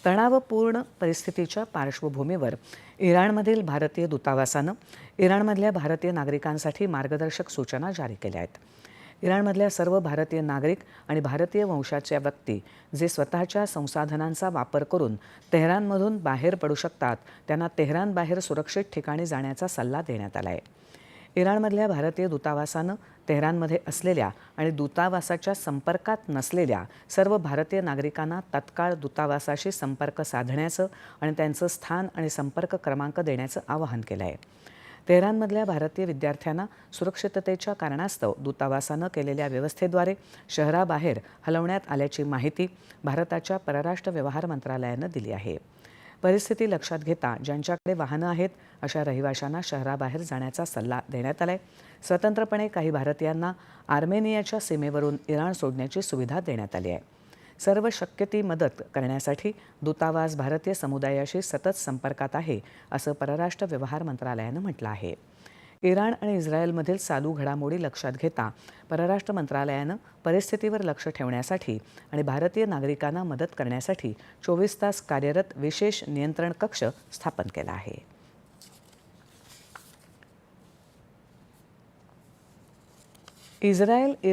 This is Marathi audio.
तणावपूर्ण परिस्थितीच्या पार्श्वभूमीवर इराणमधील भारतीय दूतावासानं इराणमधल्या भारतीय नागरिकांसाठी मार्गदर्शक सूचना जारी केल्या आहेत. इराणमधल्या सर्व भारतीय नागरिक आणि भारतीय वंशाच्या व्यक्ती जे स्वतःच्या संसाधनांचा वापर करून तेहरानमधून बाहेर पडू शकतात, त्यांना तेहरानबाहेर सुरक्षित ठिकाणी जाण्याचा सल्ला देण्यात आला आहे. इराणमधल्या भारतीय दूतावासानं तेहरानमध्ये असलेल्या आणि दूतावासाच्या संपर्कात नसलेल्या सर्व भारतीय नागरिकांना तत्काळ दूतावासाशी संपर्क साधण्याचं आणि त्यांचं स्थान आणि संपर्क क्रमांक देण्याचं आवाहन केलं आहे. तेहरानमधल्या भारतीय विद्यार्थ्यांना सुरक्षिततेच्या कारणास्तव दूतावासानं केलेल्या व्यवस्थेद्वारे शहराबाहेर हलवण्यात आल्याची माहिती भारताच्या परराष्ट्र व्यवहार मंत्रालयानं दिली आहे. परिस्थिती लक्षात घेता ज्यांच्याकडे वाहनं आहेत अशा रहिवाशांना शहराबाहेर जाण्याचा सल्ला देण्यात आलाय. स्वतंत्रपणे काही भारतीयांना आर्मेनियाच्या सीमेवरून इराण सोडण्याची सुविधा देण्यात आली आहे. सर्व शक्य ती मदत करण्यासाठी दूतावास भारतीय समुदायाशी सतत संपर्कात आहे, असं परराष्ट्र व्यवहार मंत्रालयानं म्हटलं आहे. इराण आणि इस्रायलमधील चालू घडामोडी लक्षात घेता परराष्ट्र मंत्रालयानं परिस्थितीवर लक्ष ठेवण्यासाठी आणि भारतीय नागरिकांना मदत करण्यासाठी 24 तास कार्यरत विशेष नियंत्रण कक्ष स्थापन केला आहे. इस्रायल